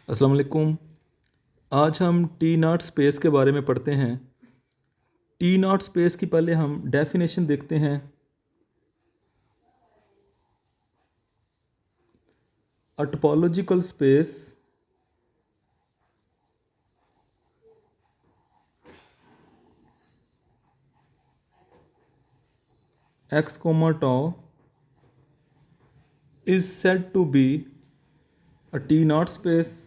अस्सलाम वालेकुम। आज हम टी नॉट स्पेस के बारे में पढ़ते हैं। टी नॉट स्पेस की पहले हम डेफिनेशन देखते हैं। अ topological space x, tau is said to be a T naught space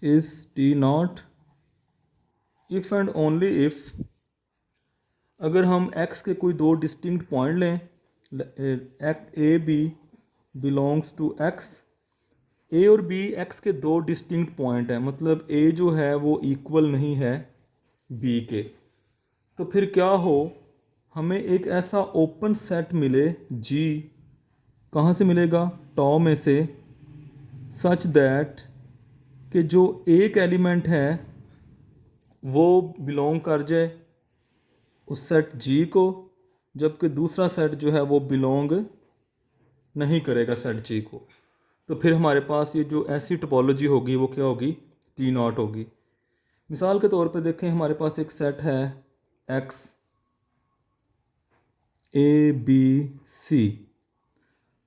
is T naught if and only if अगर हम x के कोई दो डिस्टिंक्ट पॉइंट लें, A B belongs to x, A और बी एक्स के दो डिस्टिंक्ट पॉइंट हैं, मतलब ए जो है वो इक्वल नहीं है बी के, तो फिर क्या हो, हमें एक ऐसा ओपन सेट मिले जी, कहाँ से मिलेगा, टॉ में से, सच दैट कि जो एक एलिमेंट है वो बिलोंग कर जाए उस सेट जी को, जबकि दूसरा सेट जो है वो बिलोंग नहीं करेगा सेट जी को। तो फिर हमारे पास ये जो ऐसी टोपोलॉजी होगी वो क्या होगी, टी नॉट होगी। मिसाल के तौर पे देखें, हमारे पास एक सेट है एक्स ए बी सी,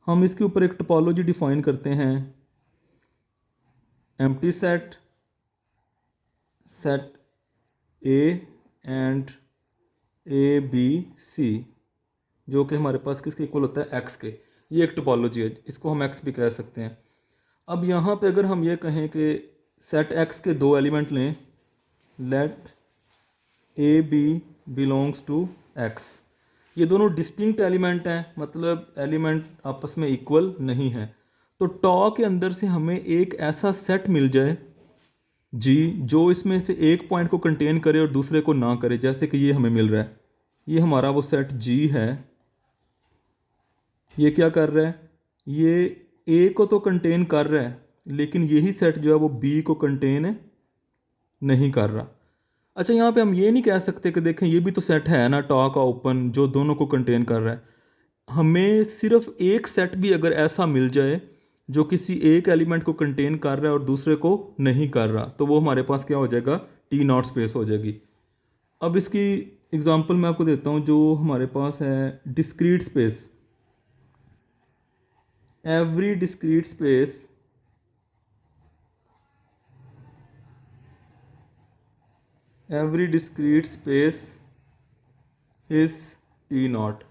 हम इसके ऊपर एक टोपोलॉजी डिफाइन करते हैं, empty set, set A and A B C, जो कि हमारे पास किसके इक्वल होता है, एक्स के। ये एक टोपोलॉजी है, इसको हम एक्स भी कह सकते हैं। अब यहाँ पे अगर हम ये कहें कि सेट एक्स के दो एलिमेंट लें, let A B belongs to X, ये दोनों डिस्टिंक्ट एलिमेंट हैं, मतलब एलिमेंट आपस में इक्वल नहीं है। तो टॉ के अंदर से हमें एक ऐसा सेट मिल जाए जी जो इसमें से एक पॉइंट को कंटेन करे और दूसरे को ना करे, जैसे कि ये हमें मिल रहा है, ये हमारा वो सेट जी है। ये क्या कर रहा है, ये ए को तो कंटेन कर रहा है, लेकिन यही सेट जो है वो बी को कंटेन नहीं कर रहा। अच्छा, यहाँ पे हम ये नहीं कह सकते कि देखें ये भी तो सेट है ना टॉ का ओपन, जो दोनों को कंटेन कर रहा है। हमें सिर्फ एक सेट भी अगर ऐसा मिल जाए जो किसी एक एलिमेंट को कंटेन कर रहा है और दूसरे को नहीं कर रहा, तो वो हमारे पास क्या हो जाएगा, टी नॉट स्पेस हो जाएगी। अब इसकी एग्जांपल मैं आपको देता हूँ, जो हमारे पास है discrete space. Every discrete space every discrete space is T not.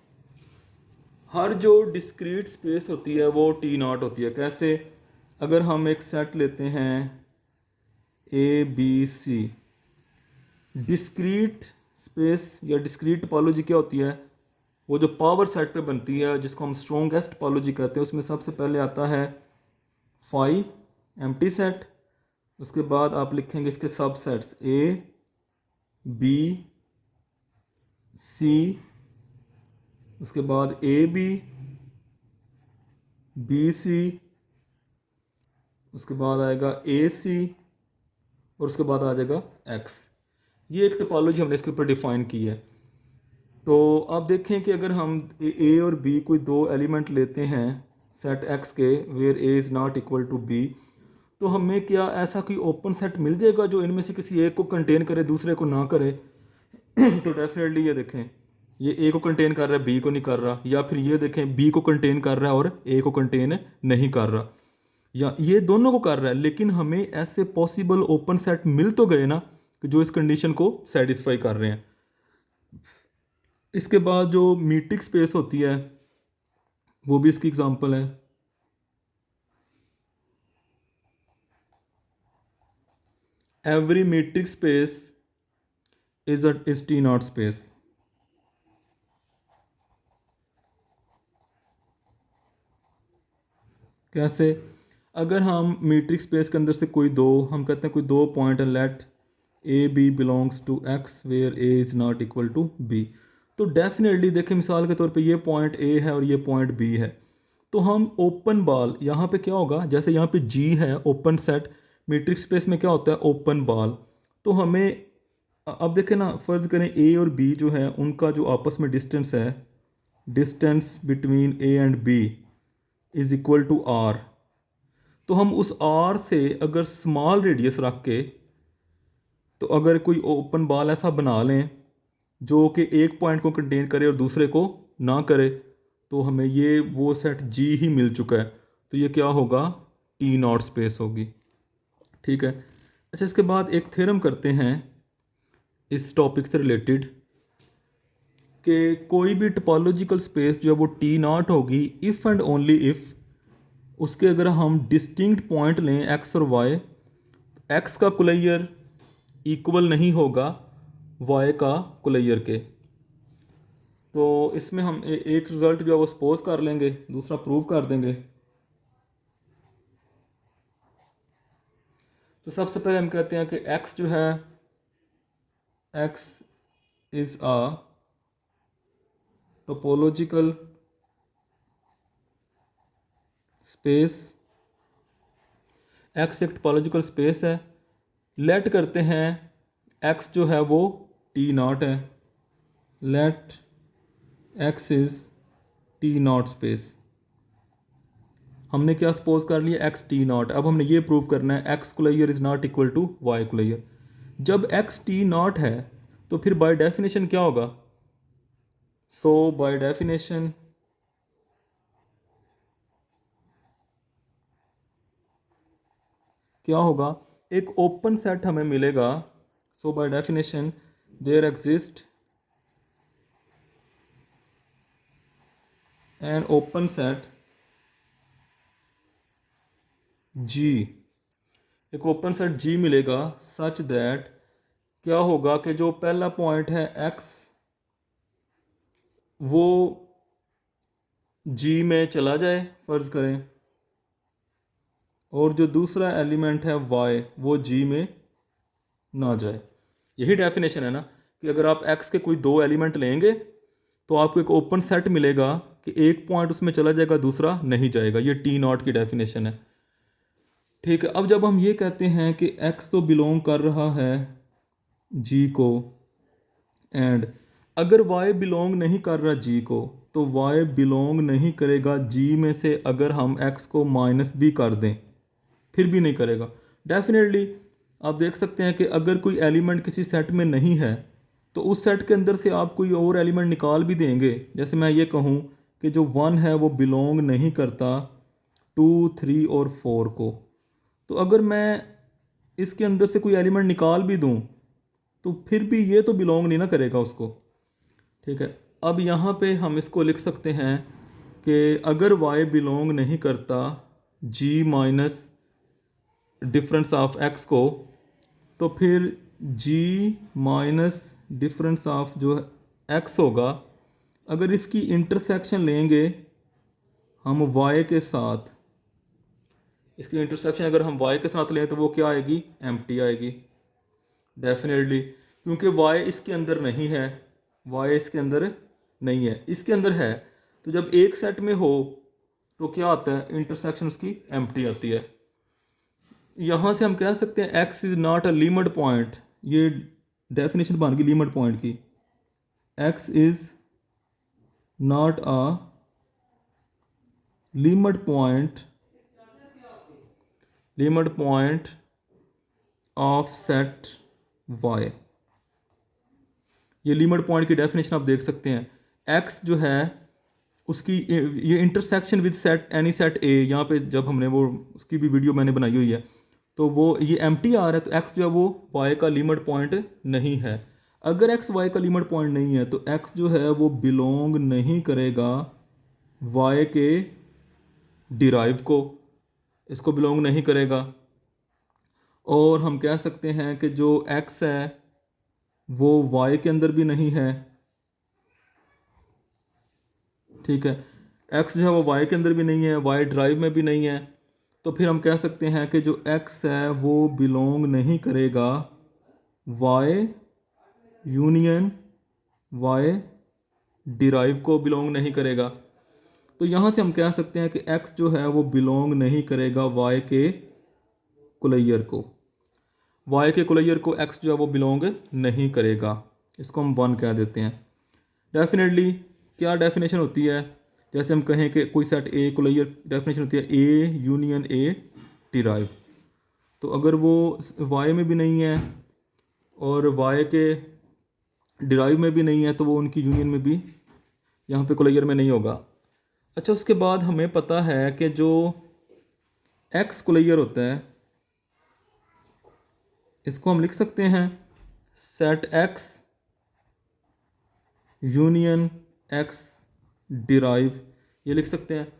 हर जो डिस्क्रीट स्पेस होती है वो टी नॉट होती है। कैसे, अगर हम एक सेट लेते हैं A B C, discrete space या डिस्क्रीट टोपोलॉजी क्या होती है, वो जो पावर सेट पे बनती है जिसको हम स्ट्रॉन्गेस्ट टोपोलॉजी कहते हैं, उसमें सबसे पहले आता है फाई एम्प्टी सेट, उसके बाद आप लिखेंगे इसके सब सेट्स ए बी सी, उसके बाद ए बी सी, उसके बाद आएगा ए सी, और उसके बाद आ जाएगा एक्स। ये एक टोपोलॉजी हमने इसके ऊपर डिफाइन की है। तो आप देखें कि अगर हम ए और बी कोई दो एलिमेंट लेते हैं सेट एक्स के, where A is not equal to B, तो हमें क्या ऐसा कोई ओपन सेट मिल जाएगा जो इनमें से किसी एक को कंटेन करे दूसरे को ना करे? तो डेफिनेटली ये देखें, ये ए को कंटेन कर रहा है, बी को नहीं कर रहा, या फिर ये देखें बी को कंटेन कर रहा है और ए को कंटेन नहीं कर रहा, या ये दोनों को कर रहा है, लेकिन हमें ऐसे पॉसिबल ओपन सेट मिल तो गए ना कि जो इस कंडीशन को सेटिस्फाई कर रहे हैं। इसके बाद जो मीट्रिक स्पेस होती है वो भी इसकी एग्जांपल है। Every metric space is T naught space. कैसे, अगर हम मीट्रिक स्पेस के अंदर से कोई दो, हम कहते हैं कोई दो पॉइंट है, let A B belongs to X where A is not equal to B, तो डेफिनेटली देखें मिसाल के तौर पे ये पॉइंट ए है और ये पॉइंट बी है, तो हम ओपन बॉल, यहाँ पे क्या होगा, जैसे यहाँ पे जी है ओपन सेट, मीट्रिक स्पेस में क्या होता है, ओपन बॉल। तो हमें अब देखें ना, फ़र्ज़ करें ए और बी जो है उनका जो आपस में डिस्टेंस है, distance between A and B is equal to R. तो हम उस आर से अगर स्मॉल रेडियस रख के, तो अगर कोई ओपन बॉल ऐसा बना लें जो कि एक पॉइंट को कंटेन करे और दूसरे को ना करे, तो हमें ये वो सेट जी ही मिल चुका है। तो ये क्या होगा, टी नॉट स्पेस होगी। ठीक है। अच्छा, इसके बाद एक थ्योरम करते हैं इस टॉपिक से रिलेटेड, कि कोई भी टोपोलॉजिकल स्पेस जो है वो टी नॉट होगी इफ़ एंड ओनली इफ़ उसके अगर हम डिस्टिंक्ट पॉइंट लें एक्स और वाई, एक्स का कुलैयर इक्वल नहीं होगा वाई का कुलैयर के। तो इसमें हम एक रिज़ल्ट जो है वो सपोज कर लेंगे, दूसरा प्रूव कर देंगे। तो सबसे पहले हम कहते हैं कि x जो है, x is a topological space, x एक टोपोलॉजिकल स्पेस है। लेट करते हैं x जो है वो टी नॉट है, let x is T naught space. हमने क्या सपोज कर लिया, x टी नॉट। अब हमने ये प्रूव करना है x closure is not equal to y closure. जब x टी नॉट है तो फिर बाय डेफिनेशन क्या होगा, सो बाय डेफिनेशन क्या होगा, एक ओपन सेट हमें मिलेगा। So by definition there exist an open set G, एक ओपन सेट G मिलेगा सच दैट क्या होगा कि जो पहला पॉइंट है X वो G में चला जाए फर्ज करें, और जो दूसरा एलिमेंट है Y वो G में ना जाए। यही डेफिनेशन है ना, कि अगर आप X के कोई दो एलिमेंट लेंगे तो आपको एक ओपन सेट मिलेगा कि एक पॉइंट उसमें चला जाएगा दूसरा नहीं जाएगा। ये टी नॉट की डेफिनेशन है। ठीक है। अब जब हम ये कहते हैं कि x तो बिलोंग कर रहा है g को, एंड अगर y बिलोंग नहीं कर रहा g को, तो y बिलोंग नहीं करेगा g में से अगर हम x को माइनस भी कर दें, फिर भी नहीं करेगा डेफिनेटली। आप देख सकते हैं कि अगर कोई एलिमेंट किसी सेट में नहीं है तो उस सेट के अंदर से आप कोई और एलिमेंट निकाल भी देंगे। जैसे मैं ये कहूँ कि जो 1 है वो बिलोंग नहीं करता 2, 3 और 4 को, तो अगर मैं इसके अंदर से कोई एलिमेंट निकाल भी दूं तो फिर भी ये तो बिलोंग नहीं ना करेगा उसको। ठीक है। अब यहाँ पे हम इसको लिख सकते हैं कि अगर y बिलोंग नहीं करता g minus difference of x को, तो फिर g माइनस डिफरेंस ऑफ जो x होगा, अगर इसकी इंटरसेक्शन लेंगे हम y के साथ, इसकी इंटरसेक्शन अगर हम y के साथ लें तो वो क्या आएगी, एम्प्टी आएगी डेफिनेटली, क्योंकि y इसके अंदर नहीं है, y इसके अंदर नहीं है, इसके अंदर है। तो जब एक सेट में हो तो क्या आता है, इंटरसेक्शन उसकी एम्प्टी आती है। यहाँ से हम कह सकते हैं x is not a limit point, ये डेफिनेशन बन गई लिमिट पॉइंट की। x is not a limit point of set y। ये लिमिट पॉइंट की डेफिनेशन आप देख सकते हैं। x जो है उसकी ये intersection with set any set a, यहाँ पे जब हमने वो उसकी भी वीडियो मैंने बनाई हुई है, तो वो ये एम्प्टी आ रहा है, तो x जो है वो y का लिमिट पॉइंट नहीं है। अगर x y का लिमिट पॉइंट नहीं है तो x जो है वो बिलोंग नहीं करेगा y के डिराइव को, इसको बिलोंग नहीं करेगा। और हम कह सकते हैं कि जो x है वो y के अंदर भी नहीं है। ठीक है। x जो है वो y के अंदर भी नहीं है, y ड्राइव में भी नहीं है। तो फिर हम कह सकते हैं कि जो x है वो बिलोंग नहीं करेगा y यूनियन y डिराइव को, बिलोंग नहीं करेगा। तो यहाँ से हम कह सकते हैं कि x जो है वो बिलोंग नहीं करेगा y के कुलैयर को, y के कुलैयर को x जो है वो बिलोंग नहीं करेगा। इसको हम 1 कह देते हैं। डेफिनेटली क्या डेफिनेशन होती है, जैसे हम कहें कि कोई सेट ए कुलैयर, डेफिनेशन होती है ए यूनियन ए डिराइव। तो अगर वो y में भी नहीं है और y के डिराइव में भी नहीं है तो वो उनकी यूनियन में भी यहाँ पे कोलेयर में नहीं होगा। अच्छा, उसके बाद हमें पता है कि जो x कोलेयर होता है इसको हम लिख सकते हैं set x union x derive, ये लिख सकते हैं।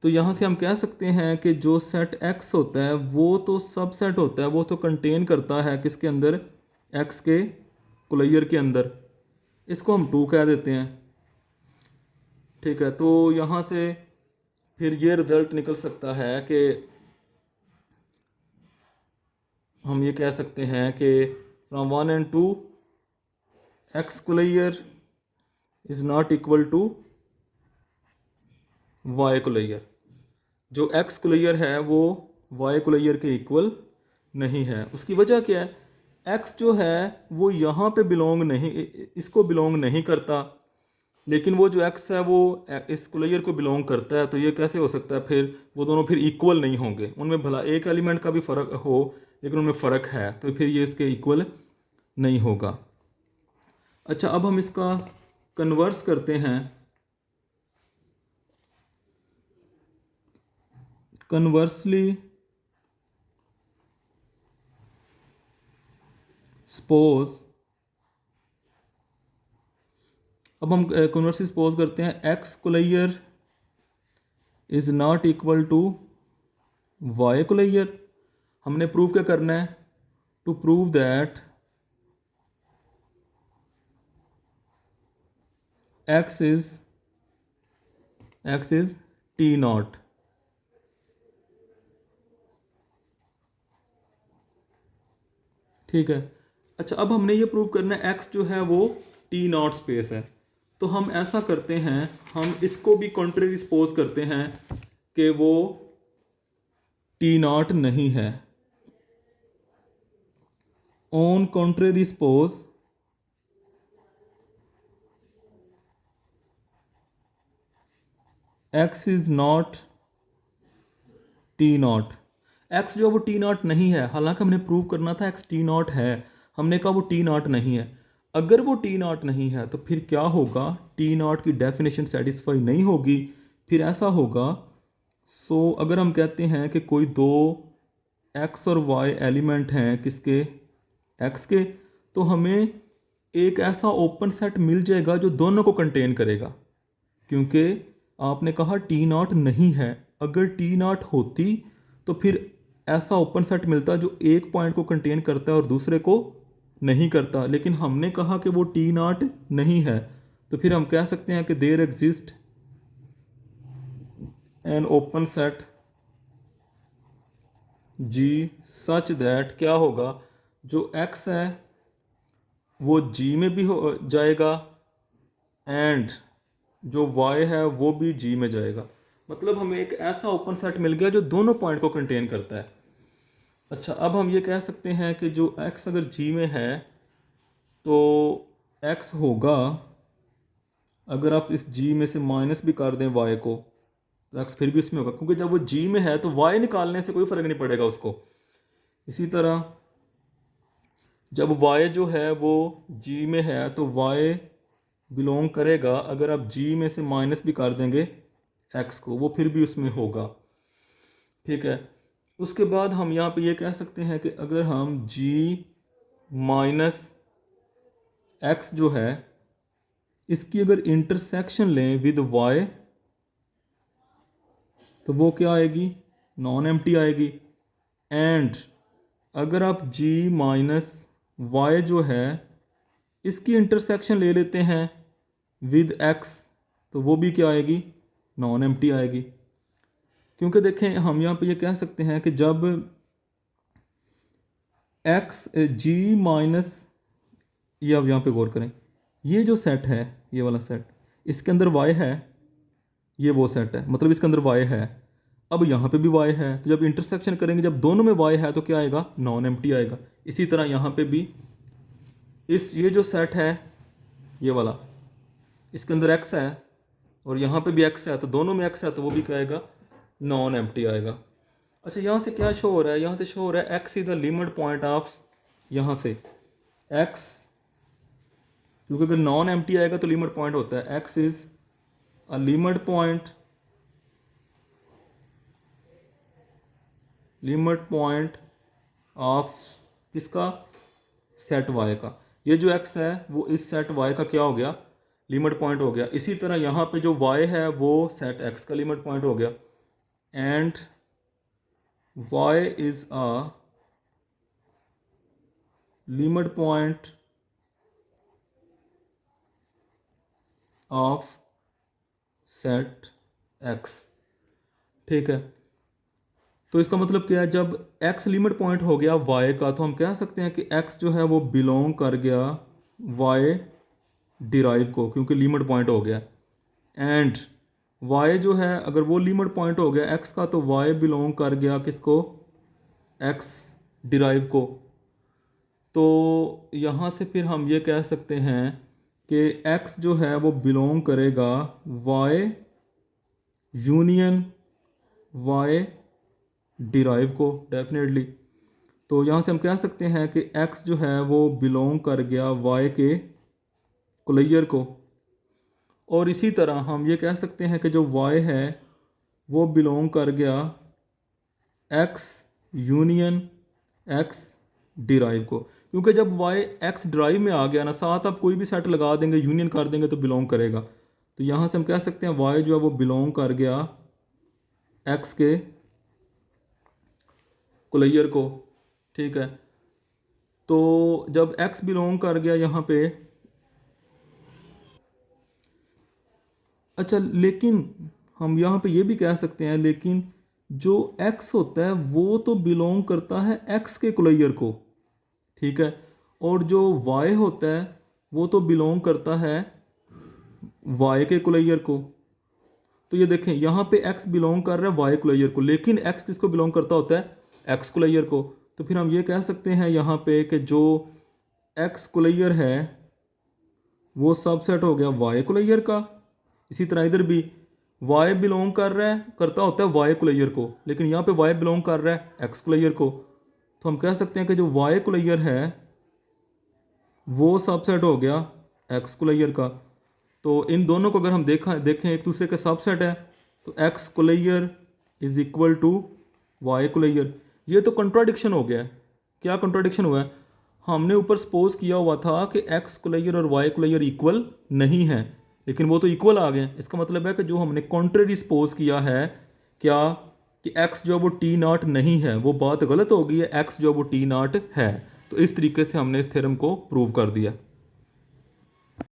तो यहाँ से हम कह सकते हैं कि जो सेट x होता है वो तो सब सेट होता है, वो तो कंटेन करता है किसके अंदर, x के कोलेयर के अंदर। इसको हम 2 कह देते हैं। ठीक है, तो यहाँ से फिर ये रिजल्ट निकल सकता है कि हम ये कह सकते हैं कि from 1 and 2 x closure is not equal to y closure. जो x कोलेयर है वो y कोलेयर के इक्वल नहीं है। उसकी वजह क्या है, x जो है वो यहाँ पे बिलोंग नहीं, इसको बिलोंग नहीं करता, लेकिन वो जो x है वो इस कोलेयर को बिलोंग करता है। तो ये कैसे हो सकता है, फिर वो दोनों फिर इक्वल नहीं होंगे। उनमें भला एक एलिमेंट का भी फ़र्क हो लेकिन उनमें फ़र्क है, तो फिर ये इसके इक्वल नहीं होगा। अच्छा, अब हम इसका कन्वर्स करते हैं। कन्वर्सली सपोज, अब हम कन्वर्सली सपोज करते हैं x closure is not equal to y closure. हमने प्रूव क्या करना है, to prove that x is t not. ठीक है। अच्छा, अब हमने ये प्रूव करना है x जो है वो t नॉट स्पेस है। तो हम ऐसा करते हैं, हम इसको भी कॉन्ट्रेरी सपोज करते हैं कि वो t नॉट नहीं है। On contrary suppose x is not t not. x जो है वो t नॉट नहीं है, हालांकि हमने प्रूव करना था x t नॉट है, हमने कहा वो t नॉट नहीं है। अगर वो t नॉट नहीं है तो फिर क्या होगा, t नॉट की डेफिनेशन सेटिस्फाई नहीं होगी। फिर ऐसा होगा, अगर हम कहते हैं कि कोई दो x और y एलिमेंट हैं किसके, x के, तो हमें एक ऐसा ओपन सेट मिल जाएगा जो दोनों को कंटेन करेगा। क्योंकि आपने कहा टी नॉट नहीं है, अगर टी नॉट होती तो फिर ऐसा ओपन सेट मिलता जो एक पॉइंट को कंटेन करता है और दूसरे को नहीं करता। लेकिन हमने कहा कि वो टी नॉट नहीं है, तो फिर हम कह सकते हैं कि there exist an open set G such that, क्या होगा, जो x है वो g में भी हो जाएगा एंड जो y है वो भी g में जाएगा। मतलब हमें एक ऐसा ओपन सेट मिल गया जो दोनों पॉइंट को कंटेन करता है। अच्छा, अब हम ये कह सकते हैं कि जो x अगर g में है तो x होगा, अगर आप इस g में से माइनस भी कर दें y को तो x फिर भी उसमें होगा, क्योंकि जब वो g में है तो y निकालने से कोई फ़र्क नहीं पड़ेगा उसको। इसी तरह जब y जो है वो g में है तो y बिलोंग करेगा, अगर आप g में से माइनस भी कर देंगे x को, वो फिर भी उसमें होगा। ठीक है। उसके बाद हम यहाँ पे ये कह सकते हैं कि अगर हम g माइनस x जो है इसकी अगर इंटरसेक्शन लें विद y तो वो क्या आएगी, नॉन एम्प्टी आएगी। एंड अगर आप g माइनस y जो है इसकी इंटरसेक्शन ले लेते हैं विद x तो वो भी क्या आएगी, नॉन एम्प्टी आएगी। क्योंकि देखें हम यहाँ पे ये कह सकते हैं कि जब x g माइनस, ये अब यहाँ पे गौर करें, ये जो सेट है ये वाला सेट, इसके अंदर y है, ये वो सेट है, मतलब इसके अंदर y है। अब यहाँ पे भी y है, तो जब इंटरसेक्शन करेंगे जब दोनों में y है तो क्या आएगा, नॉन एम्प्टी आएगा। इसी तरह यहाँ पे भी ये जो सेट है ये वाला, इसके अंदर x है और यहाँ पे भी x है, तो दोनों में x है तो वो भी क्या आएगा, नॉन एम्प्टी आएगा। अच्छा, यहाँ से क्या शो हो रहा है? यहाँ से शो हो रहा है x is the limit point of, यहाँ से एक्स, क्योंकि अगर नॉन एम्प्टी आएगा तो लिमिट पॉइंट होता है। X is a limit point of किसका? सेट वाई का। ये जो एक्स है वो इस सेट वाई का क्या हो गया? लिमिट पॉइंट हो गया। इसी तरह यहाँ पे जो वाई है वो सेट एक्स का लिमिट पॉइंट हो गया। And Y is a limit point of set X. ठीक है, तो इसका मतलब क्या है? जब x लिमिट पॉइंट हो गया y का, तो हम कह सकते हैं कि x जो है वो बिलोंग कर गया y डिराइव को, क्योंकि लिमिट पॉइंट हो गया। एंड y जो है अगर वो लिमिट पॉइंट हो गया x का, तो y बिलोंग कर गया किसको? x डिराइव को। तो यहाँ से फिर हम ये कह सकते हैं कि x जो है वो बिलोंग करेगा y यूनियन y डिराइव को, डेफिनेटली। तो यहाँ से हम कह सकते हैं कि x जो है वो बिलोंग कर गया y के क्लियर को। और इसी तरह हम ये कह सकते हैं कि जो y है वो बिलोंग कर गया x यूनियन x डिराइव को, क्योंकि जब y x ड्राइव में आ गया ना, साथ आप कोई भी सेट लगा देंगे, यूनियन कर देंगे तो बिलोंग करेगा। तो यहाँ से हम कह सकते हैं y जो है वो बिलोंग कर गया x के क्लियर को। ठीक है, तो जब x बिलोंग कर गया यहाँ पे, अच्छा लेकिन हम यहाँ पे ये भी कह सकते हैं, लेकिन जो x होता है वो तो बिलोंग करता है x के क्लियर को। ठीक है, और जो y होता है वो तो बिलोंग करता है y के क्लियर को। तो ये देखें, यहाँ पे x बिलोंग कर रहा है y क्लियर को, लेकिन x किसको बिलोंग करता होता है? x क्लियर को। तो फिर हम ये कह सकते हैं यहाँ पे कि जो x क्लियर है वो सबसेट हो गया y क्लियर का। इसी तरह इधर भी y बिलोंग कर रहा है, करता होता है y क्लियर को, लेकिन यहाँ पे y बिलोंग कर रहा है x क्लियर को। तो हम कह सकते हैं कि जो y क्लियर है वो सबसेट हो गया x क्लियर का। तो इन दोनों को अगर हम देखें एक दूसरे के सबसेट है, तो x clear is equal to y clear. ये तो कंट्राडिक्शन हो गया है। क्या कंट्राडिक्शन हुआ है? हमने ऊपर सपोज किया हुआ था कि x क्लियर और y क्लियर इक्वल नहीं है, लेकिन वो तो इक्वल आ गए। इसका मतलब है कि जो हमने कॉन्ट्रेरी सपोज किया है, क्या कि x जो है वो टी नॉट नहीं है, वो बात गलत हो गई है। x जो है वो टी नॉट है। तो इस तरीके से हमने इस थ्योरम को प्रूव कर दिया।